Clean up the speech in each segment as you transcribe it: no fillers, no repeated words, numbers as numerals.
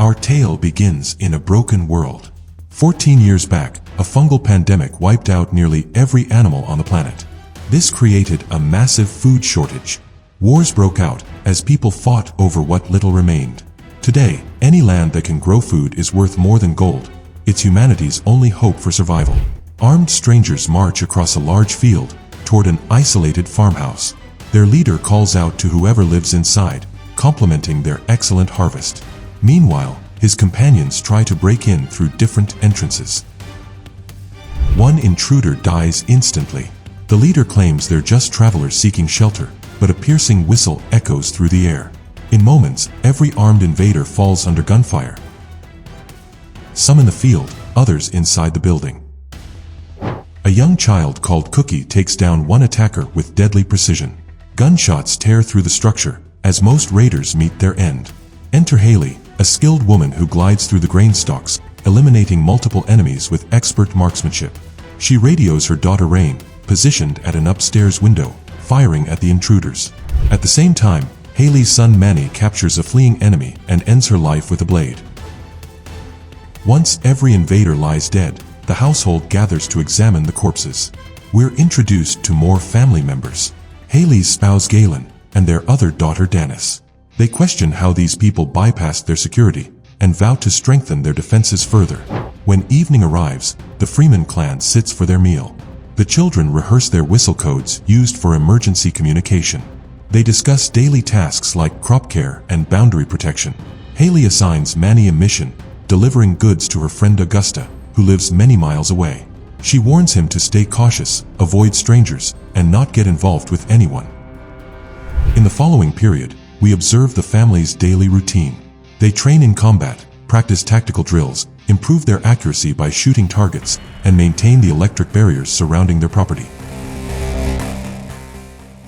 Our tale begins in a broken world. 14 years back, a fungal pandemic wiped out nearly every animal on the planet. This created a massive food shortage. Wars broke out as people fought over what little remained. Today, any land that can grow food is worth more than gold. It's humanity's only hope for survival. Armed strangers march across a large field toward an isolated farmhouse. Their leader calls out to whoever lives inside, complimenting their excellent harvest. Meanwhile, his companions try to break in through different entrances. One intruder dies instantly. The leader claims they're just travelers seeking shelter, but a piercing whistle echoes through the air. In moments, every armed invader falls under gunfire. Some in the field, others inside the building. A young child called Cookie takes down one attacker with deadly precision. Gunshots tear through the structure as most raiders meet their end. Enter Hailey, a skilled woman who glides through the grain stalks, eliminating multiple enemies with expert marksmanship. She radios her daughter Raine, positioned at an upstairs window, firing at the intruders. At the same time, Hailey's son Manny captures a fleeing enemy and ends her life with a blade. Once every invader lies dead, the household gathers to examine the corpses. We're introduced to more family members. Hailey's spouse Galen and their other daughter Danis. They question how these people bypassed their security and vow to strengthen their defenses further. When evening arrives, the Freeman clan sits for their meal. The children rehearse their whistle codes used for emergency communication. They discuss daily tasks like crop care and boundary protection. Hailey assigns Manny a mission, delivering goods to her friend Augusta, who lives many miles away. She warns him to stay cautious, avoid strangers, and not get involved with anyone. In the following period, we observe the family's daily routine. They train in combat, practice tactical drills, improve their accuracy by shooting targets, and maintain the electric barriers surrounding their property.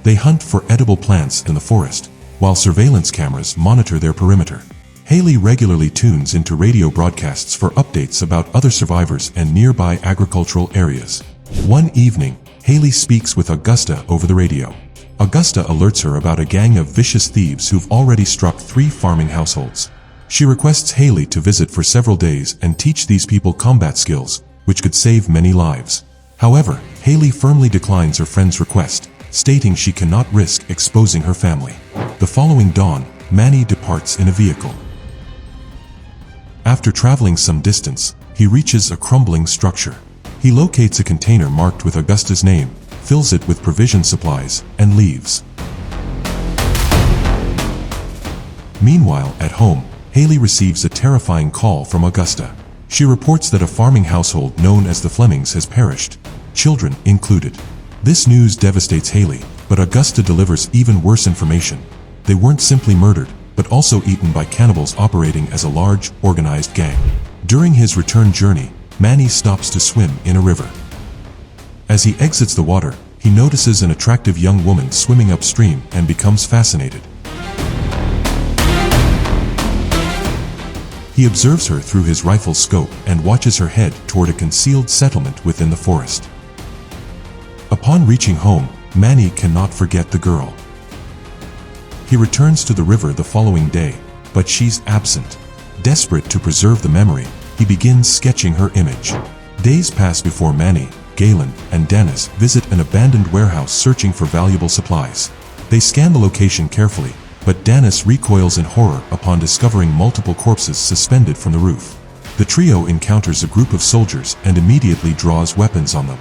They hunt for edible plants in the forest, while surveillance cameras monitor their perimeter. Hailey regularly tunes into radio broadcasts for updates about other survivors and nearby agricultural areas. One evening, Hailey speaks with Augusta over the radio. Augusta alerts her about a gang of vicious thieves who've already struck 3 farming households. She requests Hailey to visit for several days and teach these people combat skills, which could save many lives. However, Hailey firmly declines her friend's request, stating she cannot risk exposing her family. The following dawn, Manny departs in a vehicle. After traveling some distance, he reaches a crumbling structure. He locates a container marked with Augusta's name, fills it with provision supplies, and leaves. Meanwhile, at home, Hailey receives a terrifying call from Augusta. She reports that a farming household known as the Flemings has perished, children included. This news devastates Hailey, but Augusta delivers even worse information. They weren't simply murdered, but also eaten by cannibals operating as a large, organized gang. During his return journey, Manny stops to swim in a river. As he exits the water, he notices an attractive young woman swimming upstream and becomes fascinated. He observes her through his rifle's scope and watches her head toward a concealed settlement within the forest. Upon reaching home, Manny cannot forget the girl. He returns to the river the following day, but she's absent. Desperate to preserve the memory, he begins sketching her image. Days pass before Manny, Galen, and Danis visit an abandoned warehouse searching for valuable supplies. They scan the location carefully, but Danis recoils in horror upon discovering multiple corpses suspended from the roof. The trio encounters a group of soldiers and immediately draws weapons on them.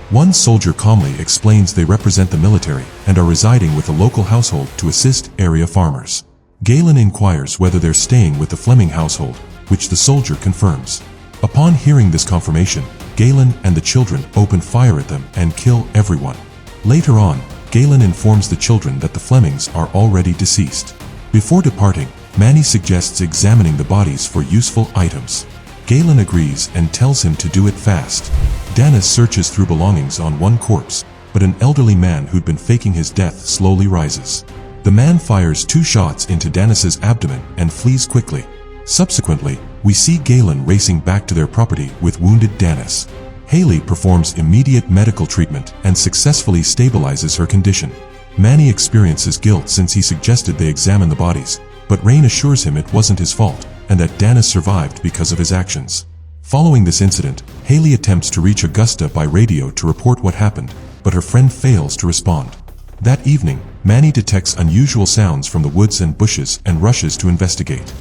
One soldier calmly explains they represent the military and are residing with a local household to assist area farmers. Galen inquires whether they're staying with the Fleming household, which the soldier confirms. Upon hearing this confirmation, Galen and the children open fire at them and kill everyone. Later on, Galen informs the children that the Flemings are already deceased. Before departing, Manny suggests examining the bodies for useful items. Galen agrees and tells him to do it fast. Danis searches through belongings on one corpse, but an elderly man who'd been faking his death slowly rises. The man fires 2 shots into Danis's abdomen and flees quickly. Subsequently, we see Galen racing back to their property with wounded Danis. Hailey performs immediate medical treatment and successfully stabilizes her condition. Manny experiences guilt since he suggested they examine the bodies, but Raine assures him it wasn't his fault, and that Danis survived because of his actions. Following this incident, Hailey attempts to reach Augusta by radio to report what happened, but her friend fails to respond. That evening, Manny detects unusual sounds from the woods and bushes and rushes to investigate.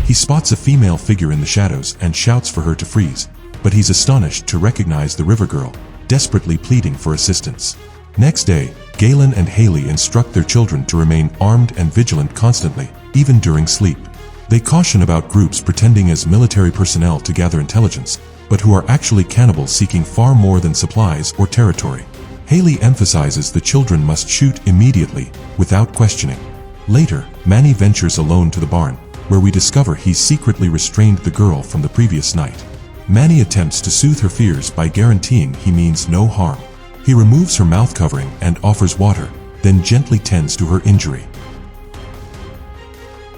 He spots a female figure in the shadows and shouts for her to freeze, but he's astonished to recognize the river girl, desperately pleading for assistance. Next day, Galen and Hailey instruct their children to remain armed and vigilant constantly, even during sleep. They caution about groups pretending as military personnel to gather intelligence, but who are actually cannibals seeking far more than supplies or territory. Hailey emphasizes the children must shoot immediately, without questioning. Later, Manny ventures alone to the barn, where we discover he's secretly restrained the girl from the previous night. Manny attempts to soothe her fears by guaranteeing he means no harm. He removes her mouth covering and offers water, then gently tends to her injury.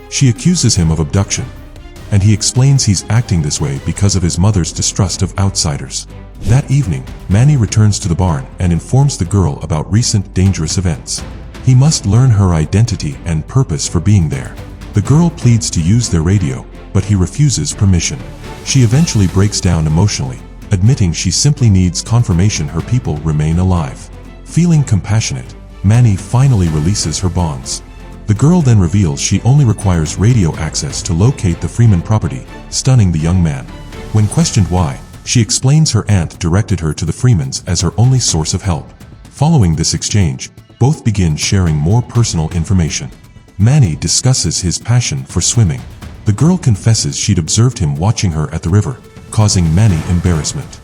She accuses him of abduction, and he explains he's acting this way because of his mother's distrust of outsiders. That evening, Manny returns to the barn and informs the girl about recent dangerous events. He must learn her identity and purpose for being there. The girl pleads to use their radio, but he refuses permission. She eventually breaks down emotionally, admitting she simply needs confirmation her people remain alive. Feeling compassionate, Manny finally releases her bonds. The girl then reveals she only requires radio access to locate the Freeman property, stunning the young man. When questioned why, she explains her aunt directed her to the Freemans as her only source of help. Following this exchange, both begin sharing more personal information. Manny discusses his passion for swimming. The girl confesses she'd observed him watching her at the river, causing Manny embarrassment.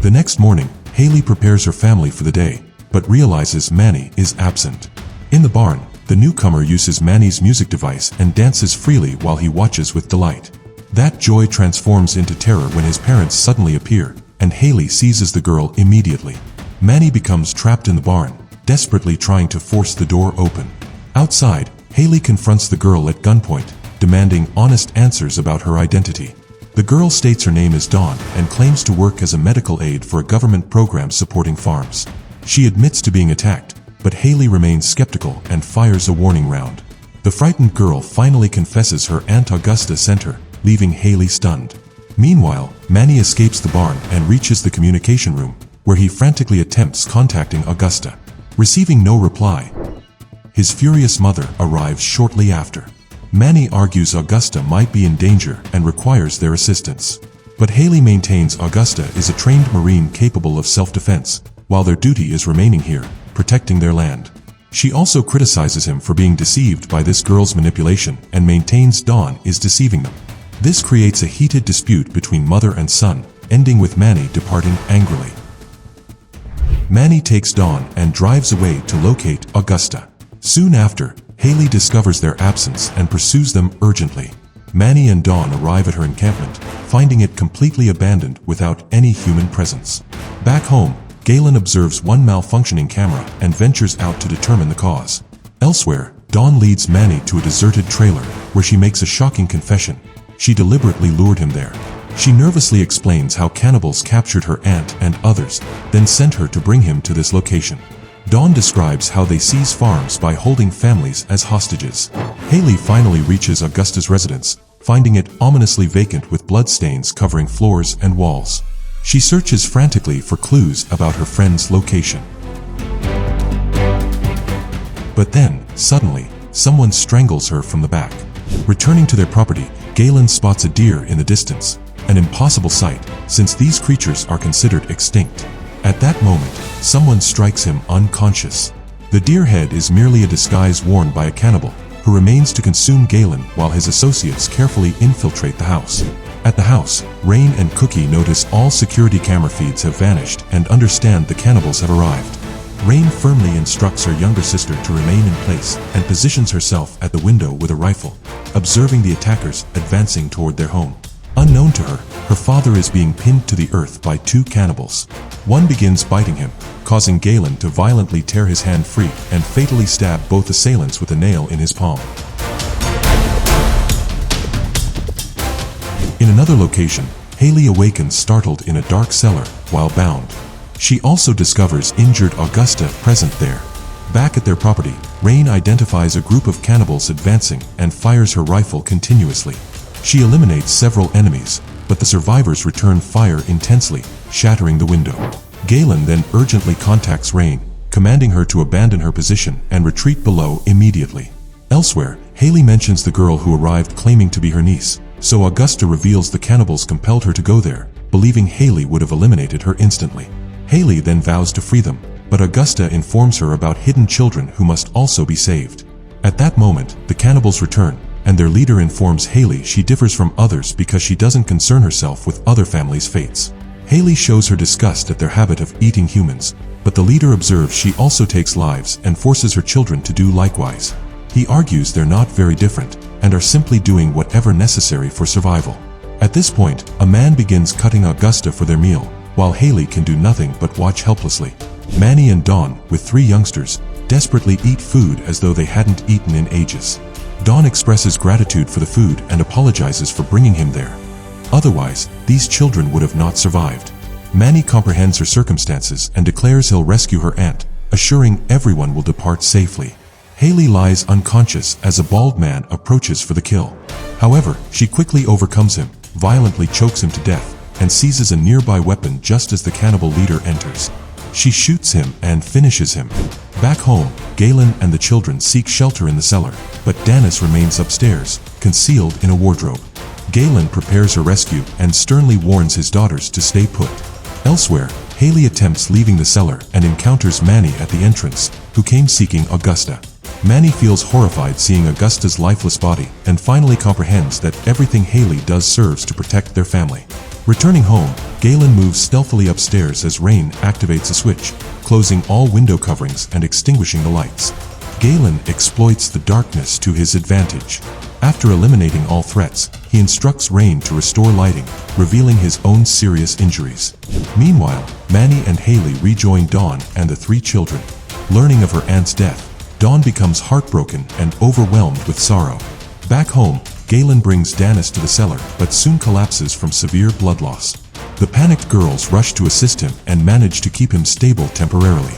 The next morning, Hailey prepares her family for the day, but realizes Manny is absent. In the barn, the newcomer uses Manny's music device and dances freely while he watches with delight. That joy transforms into terror when his parents suddenly appear, and Hailey seizes the girl immediately. Manny becomes trapped in the barn, desperately trying to force the door open. Outside, Hailey confronts the girl at gunpoint, demanding honest answers about her identity. The girl states her name is Dawn and claims to work as a medical aide for a government program supporting farms. She admits to being attacked, but Hailey remains skeptical and fires a warning round. The frightened girl finally confesses her Aunt Augusta sent her, leaving Hailey stunned. Meanwhile, Manny escapes the barn and reaches the communication room, where he frantically attempts contacting Augusta. Receiving no reply, his furious mother arrives shortly after. Manny argues Augusta might be in danger and requires their assistance. But Hailey maintains Augusta is a trained Marine capable of self-defense, while their duty is remaining here, protecting their land. She also criticizes him for being deceived by this girl's manipulation and maintains Dawn is deceiving them. This creates a heated dispute between mother and son, ending with Manny departing angrily. Manny takes Dawn and drives away to locate Augusta. Soon after, Hailey discovers their absence and pursues them urgently. Manny and Dawn arrive at her encampment, finding it completely abandoned without any human presence. Back home, Galen observes one malfunctioning camera and ventures out to determine the cause. Elsewhere, Dawn leads Manny to a deserted trailer, where she makes a shocking confession. She deliberately lured him there. She nervously explains how cannibals captured her aunt and others, then sent her to bring him to this location. Dawn describes how they seize farms by holding families as hostages. Hailey finally reaches Augusta's residence, finding it ominously vacant with bloodstains covering floors and walls. She searches frantically for clues about her friend's location. But then, suddenly, someone strangles her from the back. Returning to their property, Galen spots a deer in the distance, an impossible sight, since these creatures are considered extinct. At that moment, someone strikes him unconscious. The deer head is merely a disguise worn by a cannibal, who remains to consume Galen while his associates carefully infiltrate the house. At the house, Raine and Cookie notice all security camera feeds have vanished and understand the cannibals have arrived. Raine firmly instructs her younger sister to remain in place and positions herself at the window with a rifle, observing the attackers advancing toward their home. Unknown to her, her father is being pinned to the earth by two cannibals. One begins biting him, causing Galen to violently tear his hand free and fatally stab both assailants with a nail in his palm. In another location, Hailey awakens startled in a dark cellar while bound. She also discovers injured Augusta present there. Back at their property, Raine identifies a group of cannibals advancing and fires her rifle continuously. She eliminates several enemies, but the survivors return fire intensely, shattering the window. Galen then urgently contacts Raine, commanding her to abandon her position and retreat below immediately. Elsewhere, Hailey mentions the girl who arrived claiming to be her niece, so Augusta reveals the cannibals compelled her to go there, believing Hailey would have eliminated her instantly. Hailey then vows to free them, but Augusta informs her about hidden children who must also be saved. At that moment, the cannibals return, and their leader informs Hailey she differs from others because she doesn't concern herself with other families' fates. Hailey shows her disgust at their habit of eating humans, but the leader observes she also takes lives and forces her children to do likewise. He argues they're not very different, and are simply doing whatever necessary for survival. At this point, a man begins cutting Augusta for their meal, while Hailey can do nothing but watch helplessly. Manny and Dawn, with 3 youngsters, desperately eat food as though they hadn't eaten in ages. Dawn expresses gratitude for the food and apologizes for bringing him there. Otherwise, these children would have not survived. Manny comprehends her circumstances and declares he'll rescue her aunt, assuring everyone will depart safely. Hailey lies unconscious as a bald man approaches for the kill. However, she quickly overcomes him, violently chokes him to death, and seizes a nearby weapon just as the cannibal leader enters. She shoots him and finishes him. Back home, Galen and the children seek shelter in the cellar, but Danis remains upstairs, concealed in a wardrobe. Galen prepares her rescue and sternly warns his daughters to stay put. Elsewhere, Hailey attempts leaving the cellar and encounters Manny at the entrance, who came seeking Augusta. Manny feels horrified seeing Augusta's lifeless body and finally comprehends that everything Hailey does serves to protect their family. Returning home, Galen moves stealthily upstairs as Raine activates a switch, closing all window coverings and extinguishing the lights. Galen exploits the darkness to his advantage. After eliminating all threats, he instructs Raine to restore lighting, revealing his own serious injuries. Meanwhile, Manny and Hailey rejoin Dawn and the 3 children. Learning of her aunt's death, Dawn becomes heartbroken and overwhelmed with sorrow. Back home, Galen brings Danis to the cellar, but soon collapses from severe blood loss. The panicked girls rush to assist him and manage to keep him stable temporarily.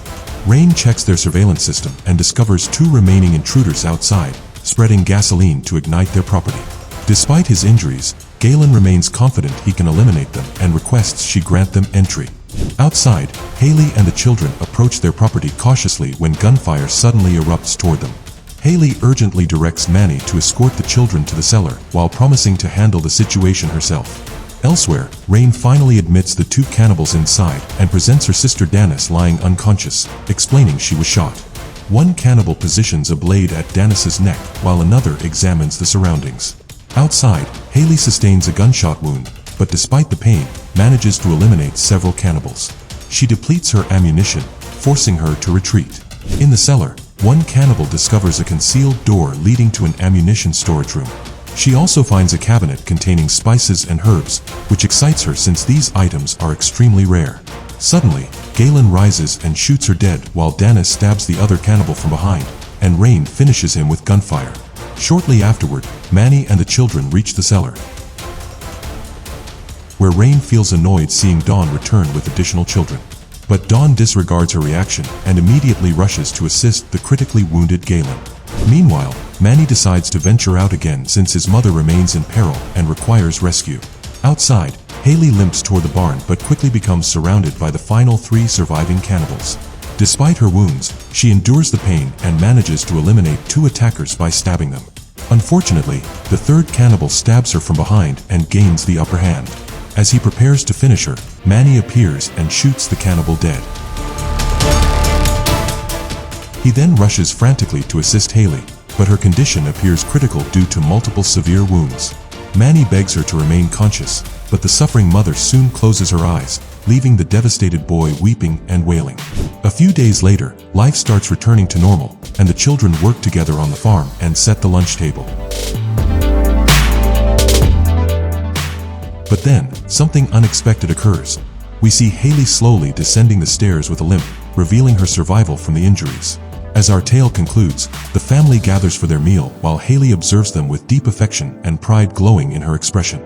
Raine checks their surveillance system and discovers 2 remaining intruders outside, spreading gasoline to ignite their property. Despite his injuries, Galen remains confident he can eliminate them and requests she grant them entry. Outside, Hailey and the children approach their property cautiously when gunfire suddenly erupts toward them. Hailey urgently directs Manny to escort the children to the cellar while promising to handle the situation herself. Elsewhere, Raine finally admits the 2 cannibals inside and presents her sister Danis lying unconscious, explaining she was shot. One cannibal positions a blade at Danis's neck while another examines the surroundings. Outside, Hailey sustains a gunshot wound, but despite the pain, manages to eliminate several cannibals. She depletes her ammunition, forcing her to retreat. In the cellar, one cannibal discovers a concealed door leading to an ammunition storage room. She also finds a cabinet containing spices and herbs, which excites her since these items are extremely rare. Suddenly, Galen rises and shoots her dead while Danis stabs the other cannibal from behind, and Raine finishes him with gunfire. Shortly afterward, Manny and the children reach the cellar, where Raine feels annoyed seeing Dawn return with additional children. But Dawn disregards her reaction and immediately rushes to assist the critically wounded Galen. Meanwhile, Manny decides to venture out again since his mother remains in peril and requires rescue. Outside, Hailey limps toward the barn but quickly becomes surrounded by the final 3 surviving cannibals. Despite her wounds, she endures the pain and manages to eliminate 2 attackers by stabbing them. Unfortunately, the 3rd cannibal stabs her from behind and gains the upper hand. As he prepares to finish her, Manny appears and shoots the cannibal dead. He then rushes frantically to assist Hailey, but her condition appears critical due to multiple severe wounds. Manny begs her to remain conscious, but the suffering mother soon closes her eyes, leaving the devastated boy weeping and wailing. A few days later, life starts returning to normal, and the children work together on the farm and set the lunch table. But then, something unexpected occurs. We see Hailey slowly descending the stairs with a limp, revealing her survival from the injuries. As our tale concludes, the family gathers for their meal while Hailey observes them with deep affection and pride glowing in her expression.